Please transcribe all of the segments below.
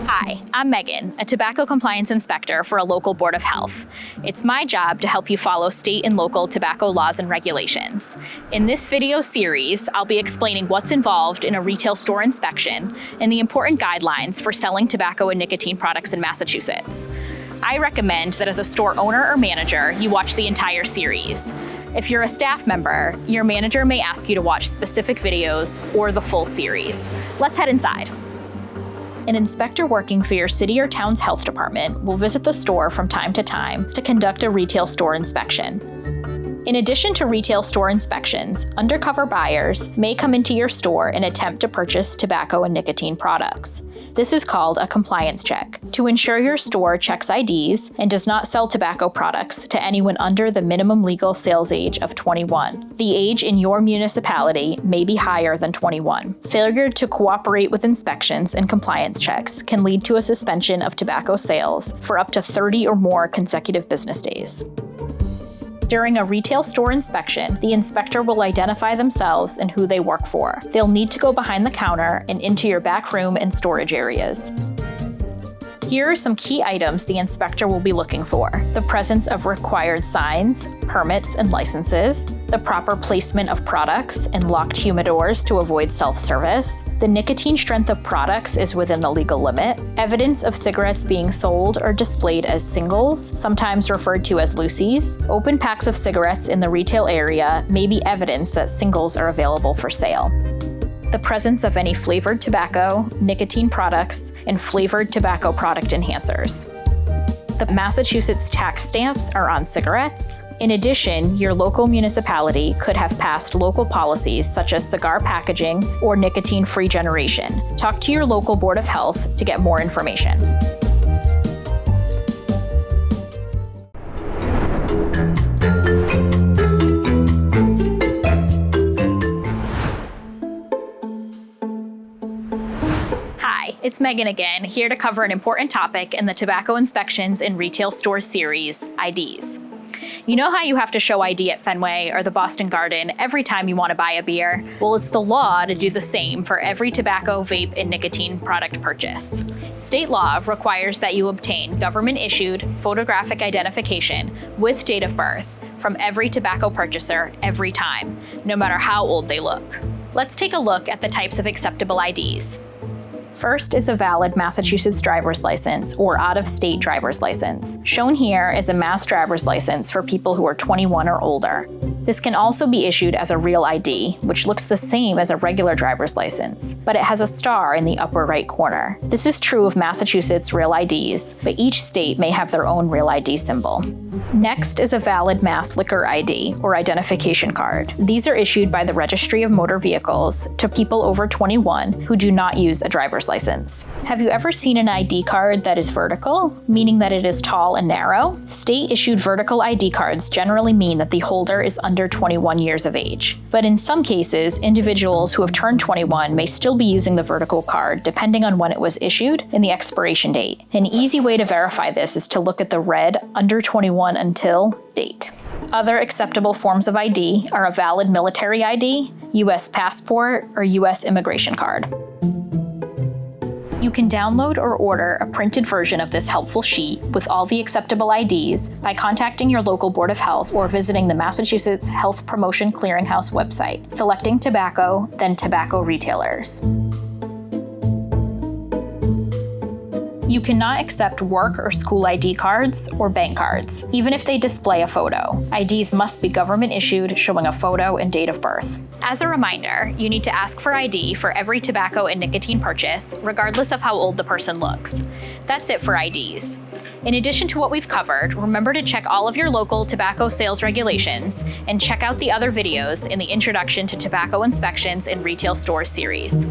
Hi, I'm Megan, a tobacco compliance inspector for a local board of health. It's my job to help you follow state and local tobacco laws and regulations. In this video series, I'll be explaining what's involved in a retail store inspection and the important guidelines for selling tobacco and nicotine products in Massachusetts. I recommend that as a store owner or manager, you watch the entire series. If you're a staff member, your manager may ask you to watch specific videos or the full series. Let's head inside. An inspector working for your city or town's health department will visit the store from time to time to conduct a retail store inspection. In addition to retail store inspections, undercover buyers may come into your store and attempt to purchase tobacco and nicotine products. This is called a compliance check, to ensure your store checks IDs and does not sell tobacco products to anyone under the minimum legal sales age of 21. The age in your municipality may be higher than 21. Failure to cooperate with inspections and compliance checks can lead to a suspension of tobacco sales for up to 30 or more consecutive business days. During a retail store inspection, the inspector will identify themselves and who they work for. They'll need to go behind the counter and into your back room and storage areas. Here are some key items the inspector will be looking for: the presence of required signs, permits, and licenses, the proper placement of products and locked humidors to avoid self-service, the nicotine strength of products is within the legal limit, evidence of cigarettes being sold or displayed as singles, sometimes referred to as loosies. Open packs of cigarettes in the retail area may be evidence that singles are available for sale. The presence of any flavored tobacco, nicotine products, and flavored tobacco product enhancers. The Massachusetts tax stamps are on cigarettes. In addition, your local municipality could have passed local policies such as cigar packaging or nicotine-free generation. Talk to your local board of health to get more information. It's Megan again, here to cover an important topic in the Tobacco Inspections in Retail Stores series, IDs. You know how you have to show ID at Fenway or the Boston Garden every time you want to buy a beer? Well, it's the law to do the same for every tobacco, vape, and nicotine product purchase. State law requires that you obtain government-issued photographic identification with date of birth from every tobacco purchaser every time, no matter how old they look. Let's take a look at the types of acceptable IDs. First is a valid Massachusetts driver's license or out-of-state driver's license. Shown here is a Mass driver's license for people who are 21 or older. This can also be issued as a real ID, which looks the same as a regular driver's license, but it has a star in the upper right corner. This is true of Massachusetts real IDs, but each state may have their own real ID symbol. Next is a valid Mass liquor ID, or identification card. These are issued by the Registry of Motor Vehicles to people over 21 who do not use a driver's license. Have you ever seen an ID card that is vertical, meaning that it is tall and narrow? State-issued vertical ID cards generally mean that the holder is under 21 years of age. But in some cases, individuals who have turned 21 may still be using the vertical card depending on when it was issued and the expiration date. An easy way to verify this is to look at the red under 21 until date. Other acceptable forms of ID are a valid military ID, U.S. passport, or U.S. immigration card. You can download or order a printed version of this helpful sheet with all the acceptable IDs by contacting your local Board of Health or visiting the Massachusetts Health Promotion Clearinghouse website, selecting tobacco, then tobacco retailers. You cannot accept work or school ID cards or bank cards, even if they display a photo. IDs must be government issued, showing a photo and date of birth. As a reminder, you need to ask for ID for every tobacco and nicotine purchase, regardless of how old the person looks. That's it for IDs. In addition to what we've covered, remember to check all of your local tobacco sales regulations and check out the other videos in the Introduction to Tobacco Inspections in Retail Stores series.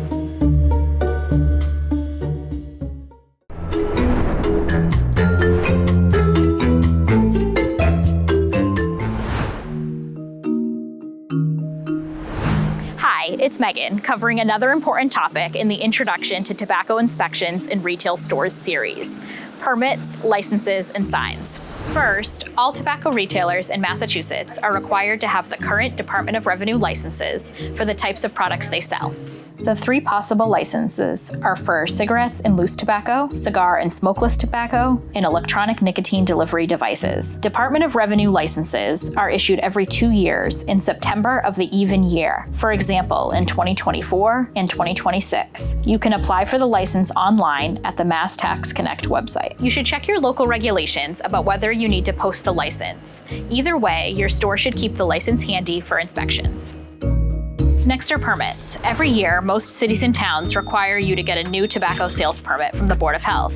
It's Megan, covering another important topic in the Introduction to Tobacco Inspections in Retail Stores series: permits, licenses, and signs. First, all tobacco retailers in Massachusetts are required to have the current Department of Revenue licenses for the types of products they sell. The three possible licenses are for cigarettes and loose tobacco, cigar and smokeless tobacco, and electronic nicotine delivery devices. Department of Revenue licenses are issued every 2 years in September of the even year. For example, in 2024 and 2026. You can apply for the license online at the Mass Tax Connect website. You should check your local regulations about whether you need to post the license. Either way, your store should keep the license handy for inspections. Next are permits. Every year, most cities and towns require you to get a new tobacco sales permit from the Board of Health.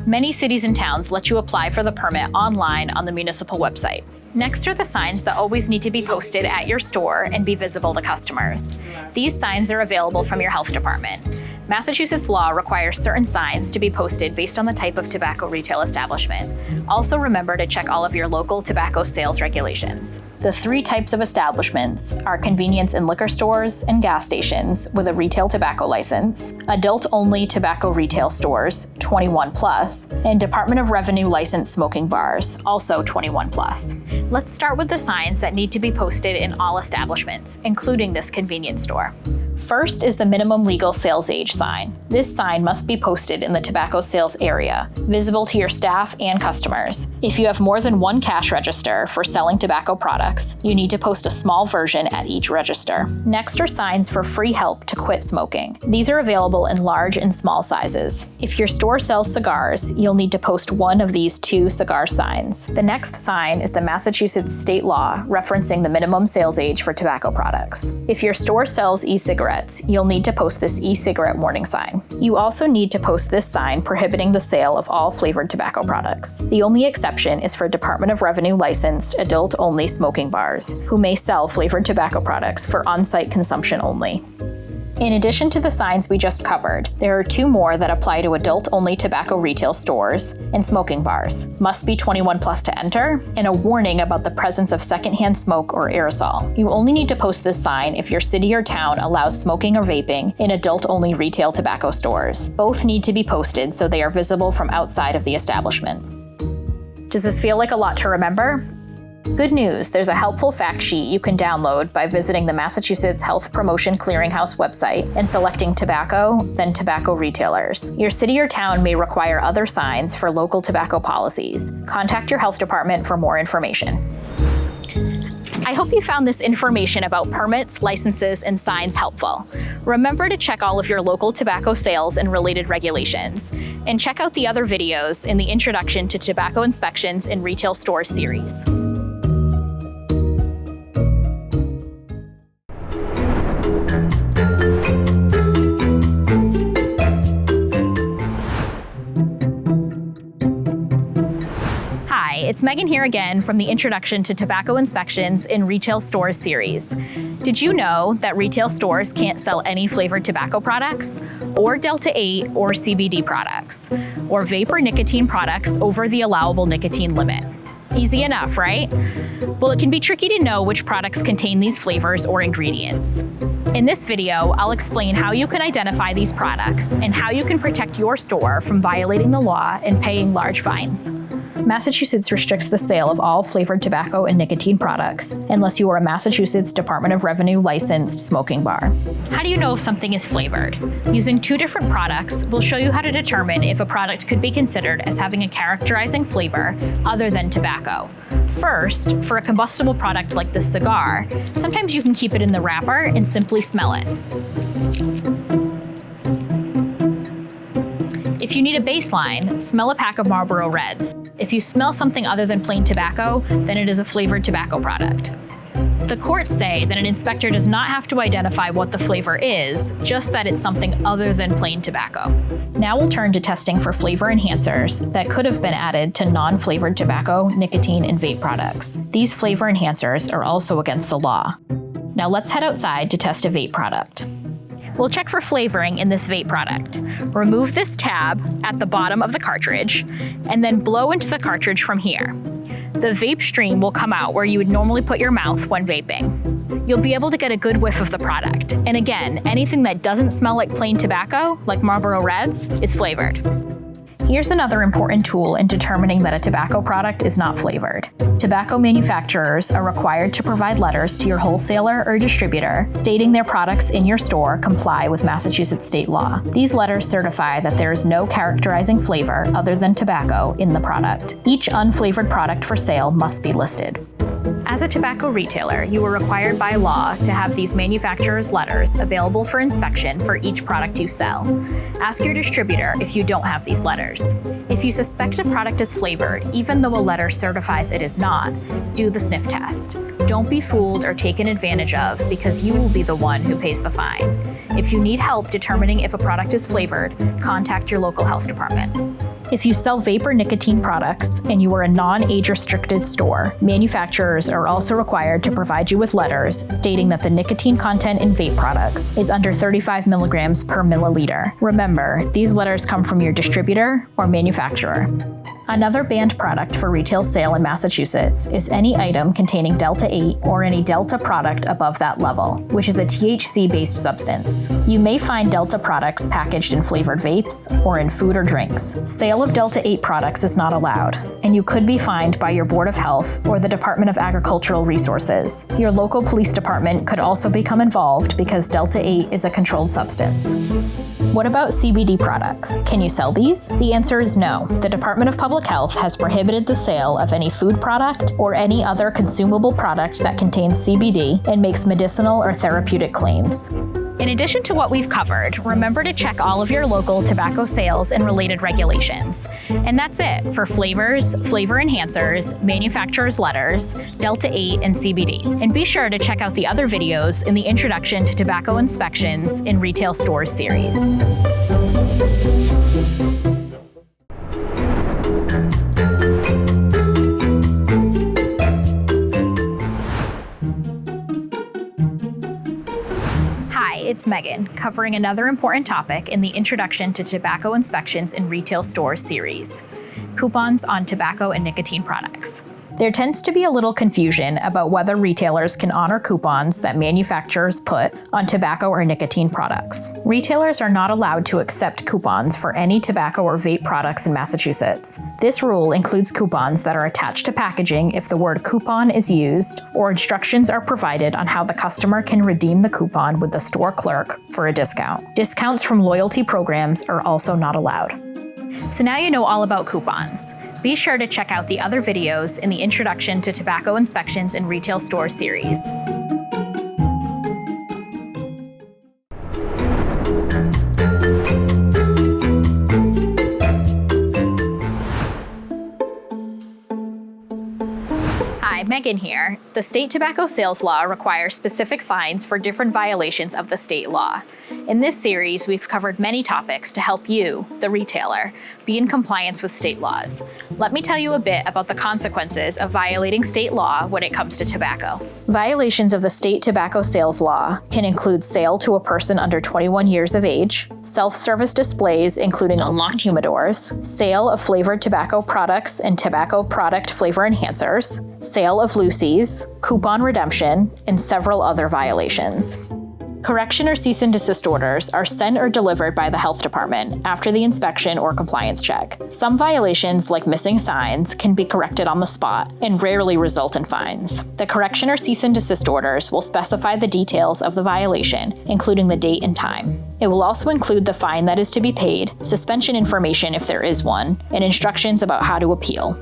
Many cities and towns let you apply for the permit online on the municipal website. Next are the signs that always need to be posted at your store and be visible to customers. These signs are available from your health department. Massachusetts law requires certain signs to be posted based on the type of tobacco retail establishment. Also remember to check all of your local tobacco sales regulations. The three types of establishments are convenience and liquor stores and gas stations with a retail tobacco license, adult-only tobacco retail stores, 21 plus, and Department of Revenue licensed smoking bars, also 21 plus. Let's start with the signs that need to be posted in all establishments, including this convenience store. First is the minimum legal sales age sign. This sign must be posted in the tobacco sales area, visible to your staff and customers. If you have more than one cash register for selling tobacco products, you need to post a small version at each register. Next are signs for free help to quit smoking. These are available in large and small sizes. If your store sells cigars, you'll need to post one of these 2 cigar signs. The next sign is the Massachusetts state law referencing the minimum sales age for tobacco products. If your store sells e-cigarettes, you'll need to post this e-cigarette warning sign. You also need to post this sign prohibiting the sale of all flavored tobacco products. The only exception is for Department of Revenue licensed adult-only smoking bars, who may sell flavored tobacco products for on-site consumption only. In addition to the signs we just covered, there are 2 more that apply to adult-only tobacco retail stores and smoking bars. Must be 21 plus to enter, and a warning about the presence of secondhand smoke or aerosol. You only need to post this sign if your city or town allows smoking or vaping in adult-only retail tobacco stores. Both need to be posted so they are visible from outside of the establishment. Does this feel like a lot to remember? Good news, there's a helpful fact sheet you can download by visiting the Massachusetts Health Promotion Clearinghouse website and selecting tobacco, then tobacco retailers. Your city or town may require other signs for local tobacco policies. Contact your health department for more information. I hope you found this information about permits, licenses, and signs helpful. Remember to check all of your local tobacco sales and related regulations, and check out the other videos in the Introduction to Tobacco Inspections in Retail Stores series. It's Megan here again from the Introduction to Tobacco Inspections in Retail Stores series. Did you know that retail stores can't sell any flavored tobacco products, or Delta 8 or CBD products, or vape or nicotine products over the allowable nicotine limit? Easy enough, right? Well, it can be tricky to know which products contain these flavors or ingredients. In this video, I'll explain how you can identify these products and how you can protect your store from violating the law and paying large fines. Massachusetts restricts the sale of all flavored tobacco and nicotine products unless you are a Massachusetts Department of Revenue licensed smoking bar. How do you know if something is flavored? Using 2 different products, we'll show you how to determine if a product could be considered as having a characterizing flavor other than tobacco. First, for a combustible product like this cigar, sometimes you can keep it in the wrapper and simply smell it. If you need a baseline, smell a pack of Marlboro Reds. If you smell something other than plain tobacco, then it is a flavored tobacco product. The courts say that an inspector does not have to identify what the flavor is, just that it's something other than plain tobacco. Now we'll turn to testing for flavor enhancers that could have been added to non-flavored tobacco, nicotine, and vape products. These flavor enhancers are also against the law. Now let's head outside to test a vape product. We'll check for flavoring in this vape product. Remove this tab at the bottom of the cartridge, and then blow into the cartridge from here. The vape stream will come out where you would normally put your mouth when vaping. You'll be able to get a good whiff of the product. And again, anything that doesn't smell like plain tobacco, like Marlboro Reds, is flavored. Here's another important tool in determining that a tobacco product is not flavored. Tobacco manufacturers are required to provide letters to your wholesaler or distributor stating their products in your store comply with Massachusetts state law. These letters certify that there is no characterizing flavor other than tobacco in the product. Each unflavored product for sale must be listed. As a tobacco retailer, you are required by law to have these manufacturer's letters available for inspection for each product you sell. Ask your distributor if you don't have these letters. If you suspect a product is flavored, even though a letter certifies it is not, do the sniff test. Don't be fooled or taken advantage of because you will be the one who pays the fine. If you need help determining if a product is flavored, contact your local health department. If you sell vape or nicotine products and you are a non-age restricted store, manufacturers are also required to provide you with letters stating that the nicotine content in vape products is under 35 milligrams per milliliter. Remember, these letters come from your distributor or manufacturer. Another banned product for retail sale in Massachusetts is any item containing Delta 8 or any Delta product above that level, which is a THC-based substance. You may find Delta products packaged in flavored vapes or in food or drinks. Sale of Delta 8 products is not allowed, and you could be fined by your Board of Health or the Department of Agricultural Resources. Your local police department could also become involved because Delta 8 is a controlled substance. What about CBD products? Can you sell these? The answer is no. The Department of Public Health has prohibited the sale of any food product or any other consumable product that contains CBD and makes medicinal or therapeutic claims. In addition to what we've covered, remember to check all of your local tobacco sales and related regulations. And that's it for flavors, flavor enhancers, manufacturer's letters, Delta 8, and CBD. And be sure to check out the other videos in the Introduction to Tobacco Inspections in Retail Stores series. It's Megan, covering another important topic in the Introduction to Tobacco Inspections in Retail Stores series: coupons on tobacco and nicotine products. There tends to be a little confusion about whether retailers can honor coupons that manufacturers put on tobacco or nicotine products. Retailers are not allowed to accept coupons for any tobacco or vape products in Massachusetts. This rule includes coupons that are attached to packaging if the word coupon is used or instructions are provided on how the customer can redeem the coupon with the store clerk for a discount. Discounts from loyalty programs are also not allowed. So now you know all about coupons. Be sure to check out the other videos in the Introduction to Tobacco Inspections in Retail Stores series. Hi, Megan here. The state tobacco sales law requires specific fines for different violations of the state law. In this series, we've covered many topics to help you, the retailer, be in compliance with state laws. Let me tell you a bit about the consequences of violating state law when it comes to tobacco. Violations of the state tobacco sales law can include sale to a person under 21 years of age, self-service displays including unlocked humidors, sale of flavored tobacco products and tobacco product flavor enhancers, sale of loosies, coupon redemption, and several other violations. Correction or cease and desist orders are sent or delivered by the health department after the inspection or compliance check. Some violations, like missing signs, can be corrected on the spot and rarely result in fines. The correction or cease and desist orders will specify the details of the violation, including the date and time. It will also include the fine that is to be paid, suspension information if there is one, and instructions about how to appeal.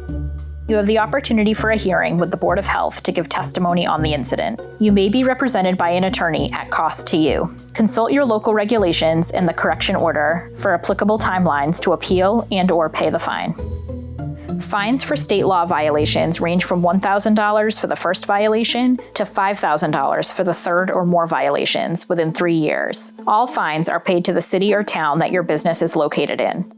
You have the opportunity for a hearing with the Board of Health to give testimony on the incident. You may be represented by an attorney at cost to you. Consult your local regulations and the correction order for applicable timelines to appeal and/or pay the fine. Fines for state law violations range from $1,000 for the first violation to $5,000 for the third or more violations within 3 years. All fines are paid to the city or town that your business is located in.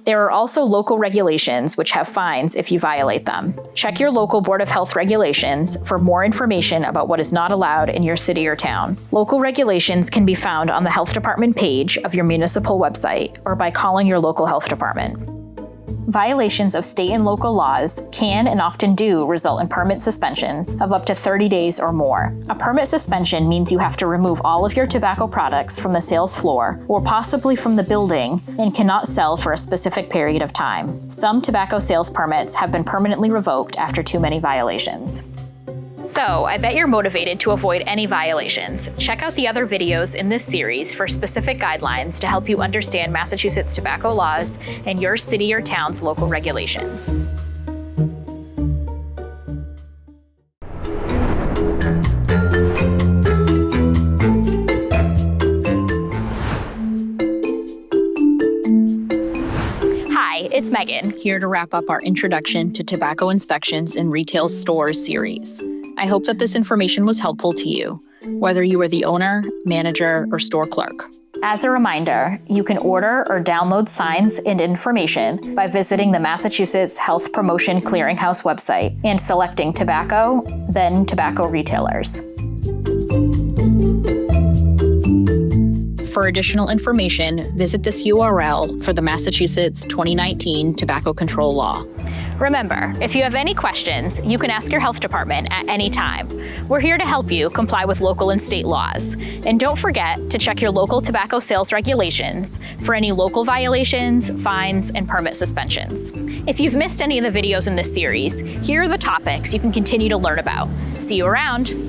There are also local regulations which have fines if you violate them. Check your local Board of Health regulations for more information about what is not allowed in your city or town. Local regulations can be found on the health department page of your municipal website or by calling your local health department. Violations of state and local laws can and often do result in permit suspensions of up to 30 days or more. A permit suspension means you have to remove all of your tobacco products from the sales floor or possibly from the building and cannot sell for a specific period of time. Some tobacco sales permits have been permanently revoked after too many violations. So, I bet you're motivated to avoid any violations. Check out the other videos in this series for specific guidelines to help you understand Massachusetts tobacco laws and your city or town's local regulations. Hi, it's Megan, here to wrap up our Introduction to Tobacco Inspections in Retail Stores series. I hope that this information was helpful to you, whether you are the owner, manager, or store clerk. As a reminder, you can order or download signs and information by visiting the Massachusetts Health Promotion Clearinghouse website and selecting tobacco, then tobacco retailers. For additional information, visit this URL for the Massachusetts 2019 Tobacco Control Law. Remember, if you have any questions, you can ask your health department at any time. We're here to help you comply with local and state laws. And don't forget to check your local tobacco sales regulations for any local violations, fines, and permit suspensions. If you've missed any of the videos in this series, here are the topics you can continue to learn about. See you around.